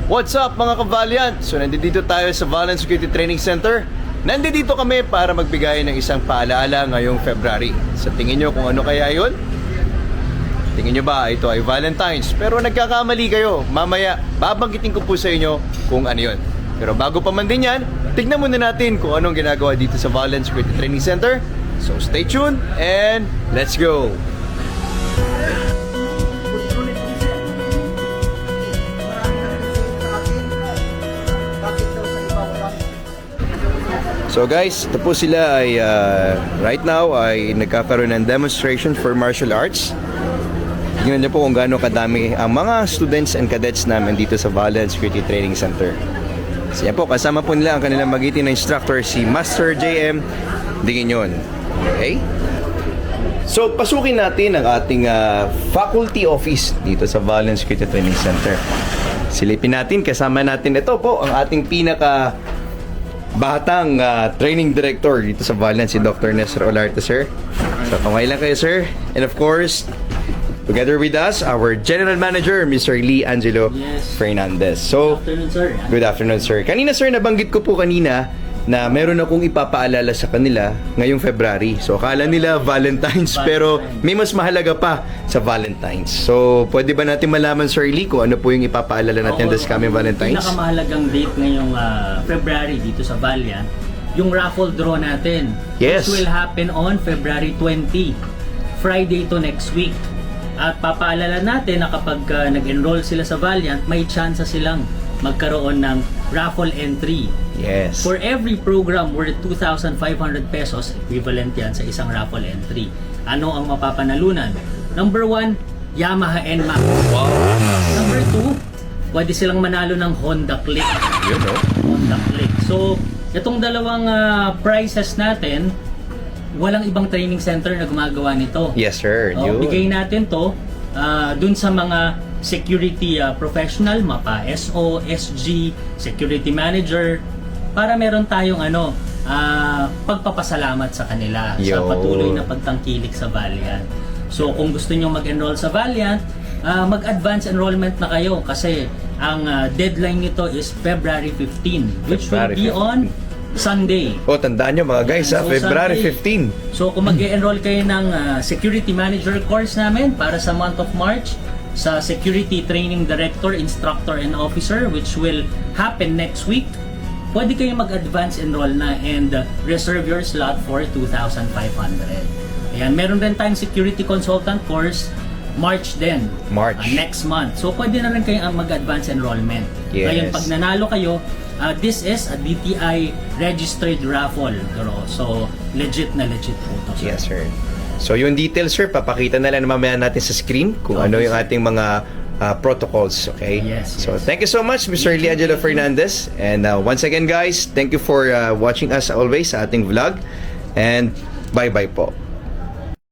What's up mga ka-Valiant? So nandito tayo sa Valiant Security Training Center. Nandito kami para magbigay ng isang paalaala ngayong February. Sa tingin nyo kung ano kaya yun? Tingin nyo ba ito ay Valentine's? Pero nagkakamali kayo. Mamaya babanggitin ko po sa inyo kung ano yun. Pero bago pa man din yan, tignan muna natin kung anong ginagawa dito sa Valiant Security Training Center. So stay tuned and let's go! So guys, ito po sila ay right now ay nagkakaroon ng demonstration for martial arts. Tingnan niyo po kung gaano kadami ang mga students and cadets namin dito sa Valiant Security Training Center. So yan po, kasama po nila ang kanilang magiting na instructor, si Master JM Dinginyon. Okay? So pasukin natin ang ating faculty office dito sa Valiant Security Training Center. Silipin natin, kasama natin ito po ang ating pinaka batang training director dito sa Valiant, si Dr. Nestor Olarte, sir. So, kamay lang kayo, sir. And of course, together with us, our General Manager, Mr. Lee Angelo Fernandez. So, Good afternoon, sir. Good afternoon, sir. Kanina, sir, nabanggit ko po kanina na meron akong ipapaalala sa kanila ngayong February. So, akala nila Valentine's, pero may mas mahalaga pa sa Valentine's. So, pwede ba natin malaman, Sir Lee, kung ano po yung ipapaalala natin this coming Valentine's? Pinakamahalagang date ngayong February dito sa Valiant, yung raffle draw natin. Yes. Which will happen on February 20, Friday to next week. At papaalala natin na kapag nag-enroll sila sa Valiant, may chance silang magkaroon ng raffle entry. Yes. For every program worth 2,500 pesos, equivalent yan sa isang raffle entry. Ano ang mapapanalunan? Number 1, Yamaha NMAX. Wow. Number 2, pwede silang manalo ng Honda Click. Yun, no? Honda Click. So, itong dalawang prizes natin, walang ibang training center na gumagawa nito. Yes, sir. Yun. Bigay natin to dun sa mga security professional, mapa SO, SG, security manager, para meron tayong pagpapasalamat sa kanila sa patuloy na pagtangkilik sa Valiant. So kung gusto niyo mag-enroll sa Valiant, mag-advance enrollment na kayo kasi ang deadline nito is February 15, which will be on Sunday. Oh, tandaan nyo mga guys, So, February Sunday. 15. So kung mag-enroll kayo ng security manager course namin para sa month of March, sa security training director, instructor, and officer, which will happen next week, pwede kayo mag-advance enroll na and reserve your slot for 2,500. Ayan, meron rin tayong security consultant course, March din. March. Next month. So pwede na rin kayo mag-advance enrollment. Yes. Ngayon, pag nanalo kayo, this is a DTI registered raffle. So, legit na legit po ito. Yes, sir. So, yung details, sir, papakita na lang mamaya natin sa screen kung ano yung ating mga protocols, okay? Yes, So, yes. thank you so much, Mr. Lee Angelo Fernandez. And once again, guys, thank you for watching us always sa ating vlog. And bye-bye po.